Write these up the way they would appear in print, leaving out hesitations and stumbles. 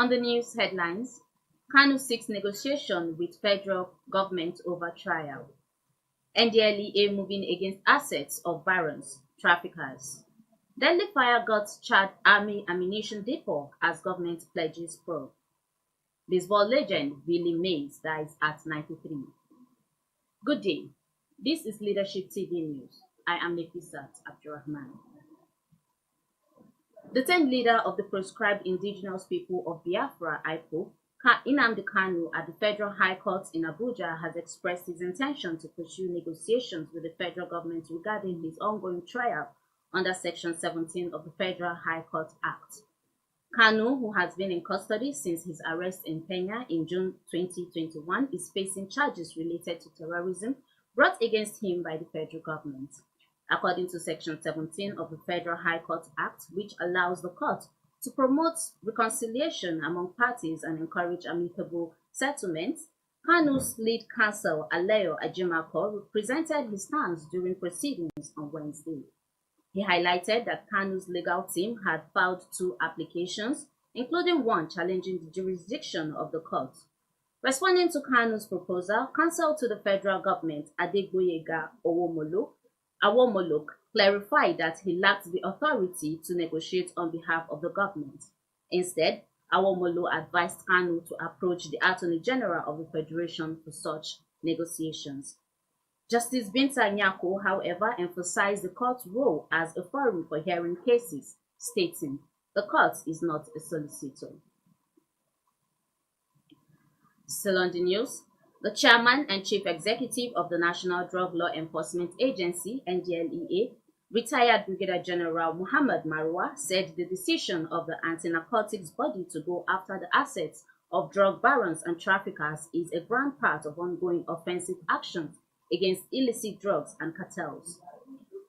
On the news headlines, Kanu seeks negotiation with federal government over trial. NDLEA moving against assets of barons, traffickers. Deadly fire Gov't Chad Army ammunition depot as government pledges probe. Baseball legend Willie Mays dies at 93. Good day. This is Leadership TV News. I am Nefisat Abdurrahman. The 10th leader of the proscribed indigenous people of Biafra, IPO, Nnamdi Kanu, at the Federal High Court in Abuja, has expressed his intention to pursue negotiations with the federal government regarding his ongoing trial under Section 17 of the Federal High Court Act. Kanu, who has been in custody since his arrest in Kenya in June 2021, is facing charges related to terrorism brought against him by the federal government. According to Section 17 of the Federal High Court Act, which allows the court to promote reconciliation among parties and encourage amicable settlements, Kanu's lead counsel, Aleyo Ajimako, represented his stance during proceedings on Wednesday. He highlighted that Kanu's legal team had filed 2 applications, including one challenging the jurisdiction of the court. Responding to Kanu's proposal, counsel to the federal government, Adegboyega Awomolok, clarified that he lacked the authority to negotiate on behalf of the government. Instead, Awomolo advised Kanu to approach the Attorney General of the Federation for such negotiations. Justice Binta Nyako, however, emphasized the court's role as a forum for hearing cases, stating, "The court is not a solicitor." Still on the news, the chairman and chief executive of the National Drug Law Enforcement Agency, NDLEA, retired Brigadier General Muhammad Marwa, said the decision of the anti-narcotics body to go after the assets of drug barons and traffickers is a grand part of ongoing offensive actions against illicit drugs and cartels.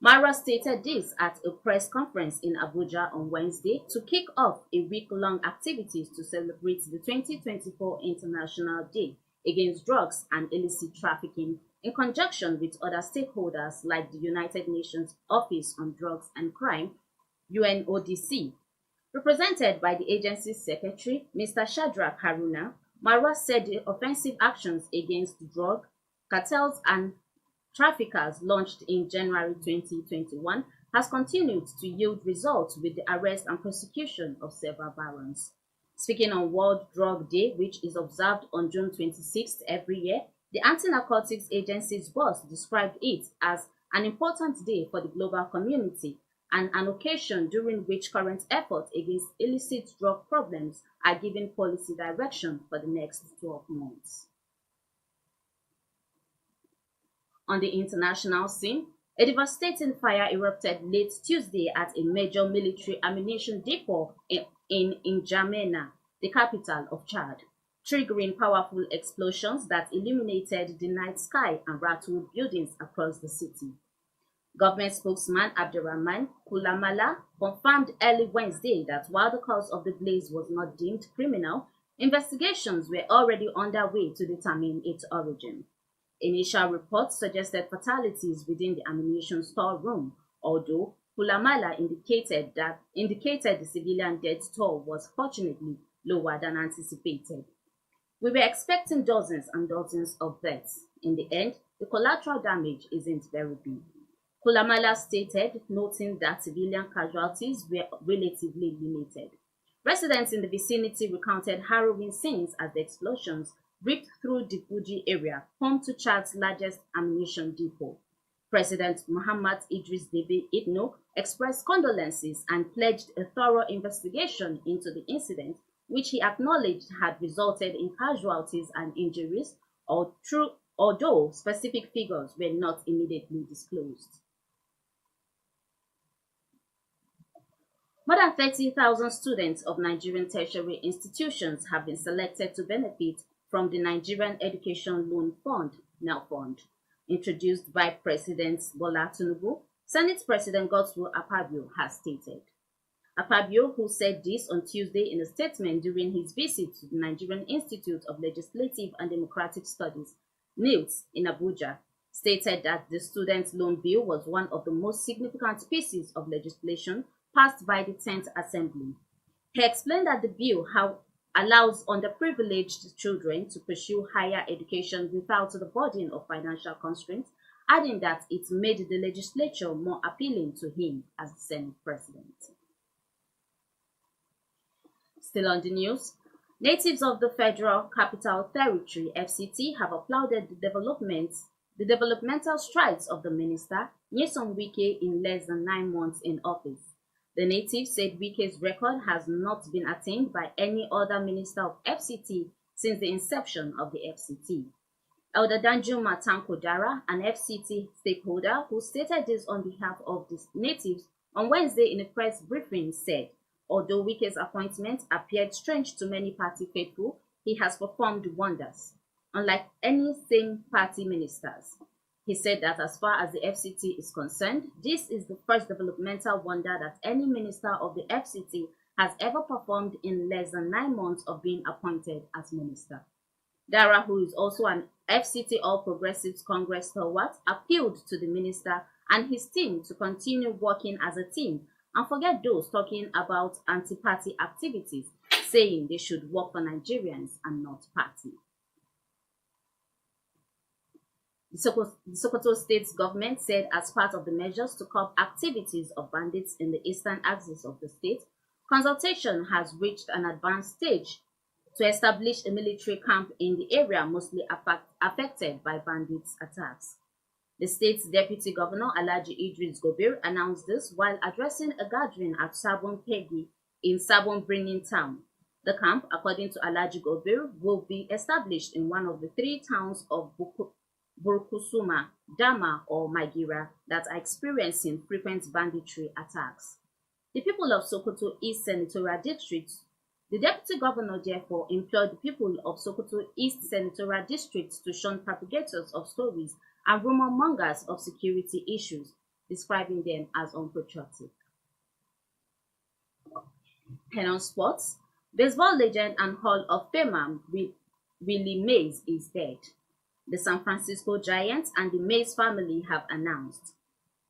Marwa stated this at a press conference in Abuja on Wednesday to kick off a week-long activities to celebrate the 2024 International Day against drugs and illicit trafficking in conjunction with other stakeholders like the United Nations Office on Drugs and Crime, UNODC. Represented by the agency's secretary, Mr. Shadrach Haruna, Marwa said the offensive actions against drug, cartels and traffickers launched in January 2021 has continued to yield results with the arrest and prosecution of several barons. Speaking on World Drug Day, which is observed on June 26th every year, the Anti-Narcotics Agency's boss described it as an important day for the global community and an occasion during which current efforts against illicit drug problems are given policy direction for the next 12 months. On the international scene, a devastating fire erupted late Tuesday at a major military ammunition depot in N'Djamena, the capital of Chad, triggering powerful explosions that illuminated the night sky and rattled buildings across the city. Government spokesman Abdurrahman Kulamala confirmed early Wednesday that while the cause of the blaze was not deemed criminal, investigations were already underway to determine its origin. Initial reports suggested fatalities within the ammunition storeroom, although Kulamala indicated the civilian death toll was fortunately lower than anticipated. "We were expecting dozens and dozens of deaths. In the end, the collateral damage isn't very big," Kulamala stated, noting that civilian casualties were relatively limited. Residents in the vicinity recounted harrowing scenes as the explosions ripped through the Fuji area, home to Chad's largest ammunition depot. President Muhammad Idris Deby Itno expressed condolences and pledged a thorough investigation into the incident, which he acknowledged had resulted in casualties and injuries, although specific figures were not immediately disclosed. More than 30,000 students of Nigerian tertiary institutions have been selected to benefit from the Nigerian Education Loan Fund, (NELFund), introduced by President Bola Tinubu. Senate President Godswill Akpabio has stated. Akpabio, who said this on Tuesday in a statement during his visit to the Nigerian Institute of Legislative and Democratic Studies, NILS, in Abuja, stated that the student loan bill was one of the most significant pieces of legislation passed by the 10th Assembly. He explained that the bill, allows underprivileged children to pursue higher education without the burden of financial constraints, adding that it made the legislature more appealing to him as the Senate president. Still on the news, natives of the Federal Capital Territory (FCT) have applauded the developmental strides of the minister, Nyesom Wike, in less than 9 months in office. The natives said Wike's record has not been attained by any other minister of FCT since the inception of the FCT. Elder Danjuma Tankodara, an FCT stakeholder who stated this on behalf of the natives on Wednesday in a press briefing, said, although Wike's appointment appeared strange to many party faithful, he has performed wonders, unlike any same party ministers. He said that as far as the FCT is concerned, this is the first developmental wonder that any minister of the FCT has ever performed in less than 9 months of being appointed as minister. Dara, who is also an FCT All Progressives Congress stalwart, appealed to the minister and his team to continue working as a team and forget those talking about anti-party activities, saying they should work for Nigerians and not party. The Sokoto State government said as part of the measures to curb activities of bandits in the eastern axis of the state, consultation has reached an advanced stage to establish a military camp in the area mostly affected by bandits' attacks. The state's deputy governor, Alhaji Idris Gobir, announced this while addressing a gathering at Sabon Pegi in Sabon Birnin town. The camp, according to Alhaji Gobir, will be established in one of the 3 towns of Burkusuma, Dama, or Magira that are experiencing frequent banditry attacks. The people of Sokoto East Senatorial District, the deputy governor therefore implored the people of Sokoto East Senatorial District to shun propagators of stories and rumor mongers of security issues, describing them as unpatriotic. And on sports, baseball legend and Hall of Famer Willie Mays is dead. The San Francisco Giants and the Mays family have announced.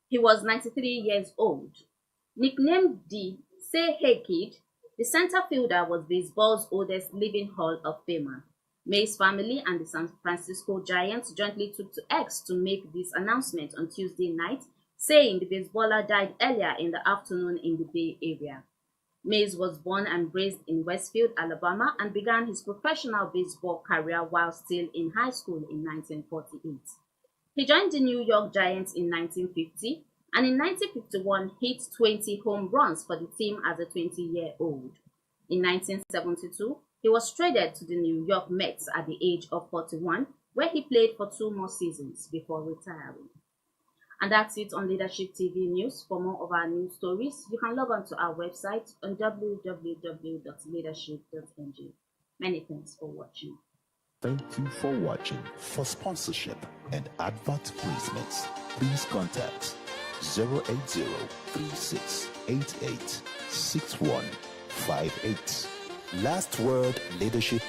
He was 93 years old. Nicknamed the Say Hey Kid, the center fielder was baseball's oldest living Hall of Famer. Mays family and the San Francisco Giants jointly took to X to make this announcement on Tuesday night, saying the baseballer died earlier in the afternoon in the Bay Area. Mays was born and raised in Westfield, Alabama, and began his professional baseball career while still in high school in 1948. He joined the New York Giants in 1950, and in 1951 hit 20 home runs for the team as a 20-year-old. In 1972, he was traded to the New York Mets at the age of 41, where he played for 2 more seasons before retiring. And that's it on Leadership TV News. For more of our news stories, you can log on to our website on www.leadership.ng. Many thanks for watching. Thank you for watching. For sponsorship and advert placements, please contact 080-3688-6158. Last Word Leadership